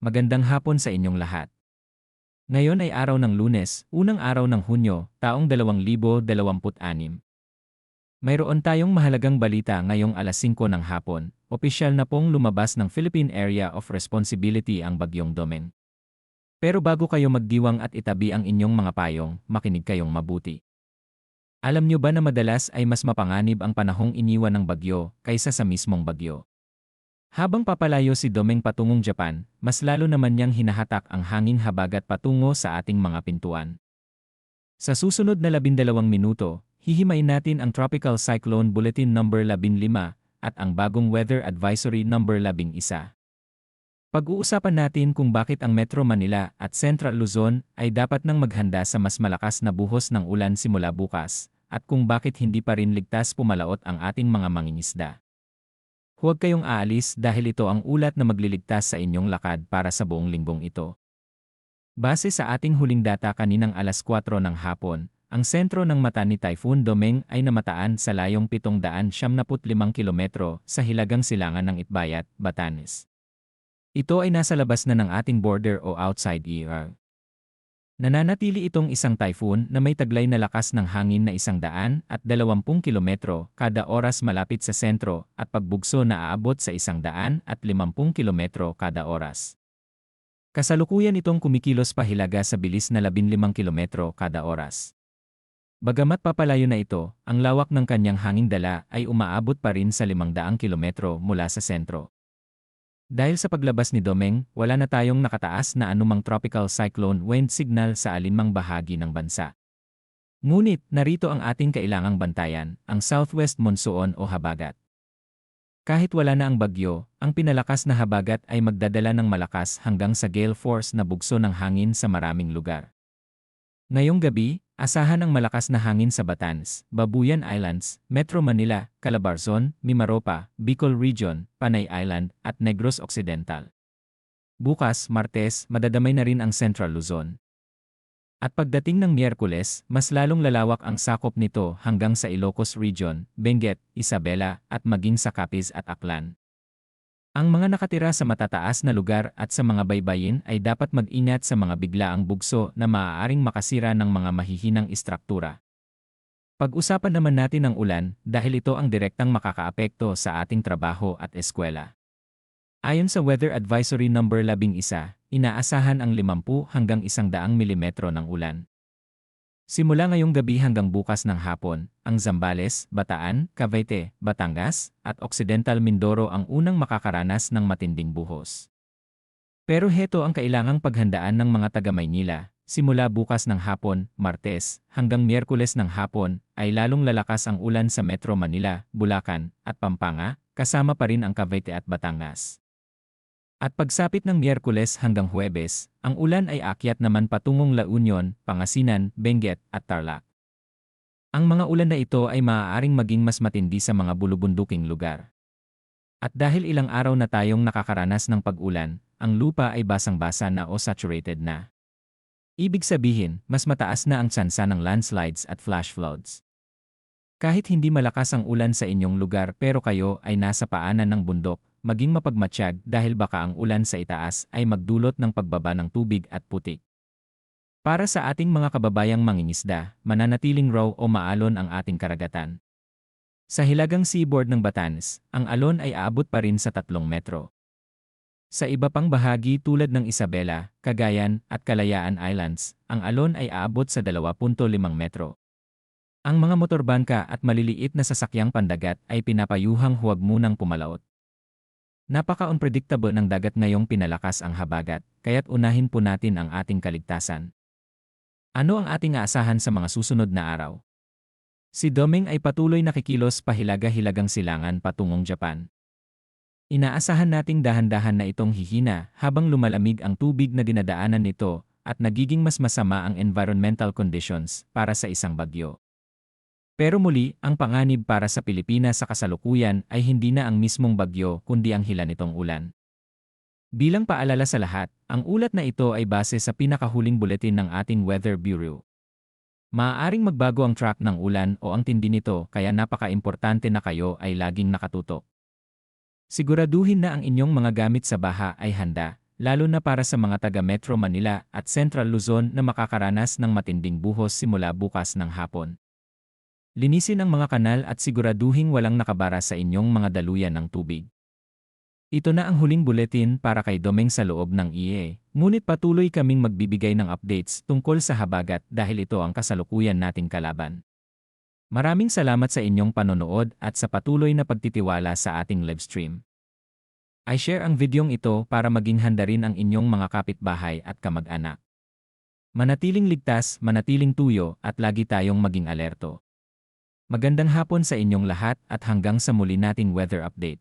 Magandang hapon sa inyong lahat. Ngayon ay araw ng Lunes, unang araw ng Hunyo, taong 2026. Mayroon tayong mahalagang balita ngayong alas 5 ng hapon. Opisyal na pong lumabas ng Philippine Area of Responsibility ang Bagyong Domeng. Pero bago kayo magdiwang at itabi ang inyong mga payong, makinig kayong mabuti. Alam nyo ba na madalas ay mas mapanganib ang panahong iniwan ng bagyo kaysa sa mismong bagyo? Habang papalayo si Domeng patungong Japan, mas lalo naman niyang hinahatak ang hanging habagat patungo sa ating mga pintuan. Sa susunod na 12 minuto, hihimayin natin ang Tropical Cyclone Bulletin No. 15 at ang bagong Weather Advisory No. 11. Pag-uusapan natin kung bakit ang Metro Manila at Central Luzon ay dapat nang maghanda sa mas malakas na buhos ng ulan simula bukas, at kung bakit hindi pa rin ligtas pumalaot ang ating mga mangingisda. Huwag kayong aalis dahil ito ang ulat na magliligtas sa inyong lakad para sa buong linggong ito. Base sa ating huling data kaninang alas 4 ng hapon, ang sentro ng mata ni Typhoon Domeng ay namataan sa layong 775 kilometro sa hilagang silangan ng Itbayat, Batanes. Ito ay nasa labas na ng ating border o outside ER. Nananatili itong isang typhoon na may taglay na lakas ng hangin na 120 kilometro kada oras malapit sa sentro at pagbugso na aabot sa 150 kilometro kada oras. Kasalukuyan itong kumikilos pahilaga sa bilis na 15 kilometro kada oras. Bagamat papalayo na ito, ang lawak ng kanyang hanging dala ay umaabot pa rin sa 500 kilometro mula sa sentro. Dahil sa paglabas ni Domeng, wala na tayong nakataas na anumang tropical cyclone wind signal sa alinmang bahagi ng bansa. Ngunit, narito ang ating kailangang bantayan, ang southwest monsoon o habagat. Kahit wala na ang bagyo, ang pinalakas na habagat ay magdadala ng malakas hanggang sa gale force na bugso ng hangin sa maraming lugar. Ngayong gabi, asahan ang malakas na hangin sa Batanes, Babuyan Islands, Metro Manila, Calabarzon, Mimaropa, Bicol Region, Panay Island, at Negros Occidental. Bukas, Martes, madadamay na rin ang Central Luzon. At pagdating ng Miyerkules, mas lalong lalawak ang sakop nito hanggang sa Ilocos Region, Benguet, Isabela, at maging sa Capiz at Aklan. Ang mga nakatira sa matataas na lugar at sa mga baybayin ay dapat mag-ingat sa mga biglaang bugso na maaaring makasira ng mga mahihinang istruktura. Pag-usapan naman natin ang ulan dahil ito ang direktang makakaapekto sa ating trabaho at eskwela. Ayon sa Weather Advisory No. 11, inaasahan ang 50 hanggang 100 mm ng ulan. Simula ngayong gabi hanggang bukas ng hapon, ang Zambales, Bataan, Cavite, Batangas, at Occidental Mindoro ang unang makakaranas ng matinding buhos. Pero heto ang kailangang paghandaan ng mga taga-Maynila, simula bukas ng hapon, Martes, hanggang Miyerkules ng hapon, ay lalong lalakas ang ulan sa Metro Manila, Bulacan, at Pampanga, kasama pa rin ang Cavite at Batangas. At pagsapit ng Miyerkules hanggang Huwebes, ang ulan ay aakyat naman patungong La Union, Pangasinan, Benguet, at Tarlac. Ang mga ulan na ito ay maaaring maging mas matindi sa mga bulubunduking lugar. At dahil ilang araw na tayong nakakaranas ng pag-ulan, ang lupa ay basang-basa na o saturated na. Ibig sabihin, mas mataas na ang tsansa ng landslides at flash floods. Kahit hindi malakas ang ulan sa inyong lugar pero kayo ay nasa paanan ng bundok, maging mapagmatsyag dahil baka ang ulan sa itaas ay magdulot ng pagbaba ng tubig at putik. Para sa ating mga kababayang mangingisda, mananatiling raw o maalon ang ating karagatan. Sa hilagang seaboard ng Batanes, ang alon ay aabot pa rin sa 3 metro. Sa iba pang bahagi tulad ng Isabela, Cagayan, at Kalayaan Islands, ang alon ay aabot sa 2.5 metro. Ang mga motorbangka at maliliit na sasakyang pandagat ay pinapayuhang huwag munang pumalaot. Napaka-unpredictable ng dagat ngayong pinalakas ang habagat, kaya't unahin po natin ang ating kaligtasan. Ano ang ating aasahan sa mga susunod na araw? Si Domeng ay patuloy nakikilos pahilaga-hilagang silangan patungong Japan. Inaasahan nating dahan-dahan na itong hihina habang lumalamig ang tubig na dinadaanan nito at nagiging mas masama ang environmental conditions para sa isang bagyo. Pero muli, ang panganib para sa Pilipinas sa kasalukuyan ay hindi na ang mismong bagyo kundi ang hila nitong ulan. Bilang paalala sa lahat, ang ulat na ito ay base sa pinakahuling buletin ng ating Weather Bureau. Maaaring magbago ang track ng ulan o ang tindi nito kaya napaka-importante na kayo ay laging nakatutok. Siguraduhin na ang inyong mga gamit sa baha ay handa, lalo na para sa mga taga Metro Manila at Central Luzon na makakaranas ng matinding buhos simula bukas ng hapon. Linisin ang mga kanal at siguraduhing walang nakabara sa inyong mga daluyan ng tubig. Ito na ang huling buletin para kay Domeng sa loob ng IE, ngunit patuloy kaming magbibigay ng updates tungkol sa habagat dahil ito ang kasalukuyan nating kalaban. Maraming salamat sa inyong panonood at sa patuloy na pagtitiwala sa ating livestream. I-share ang videong ito para maging handa rin ang inyong mga kapitbahay at kamag-anak. Manatiling ligtas, manatiling tuyo at lagi tayong maging alerto. Magandang hapon sa inyong lahat at hanggang sa muli nating weather update.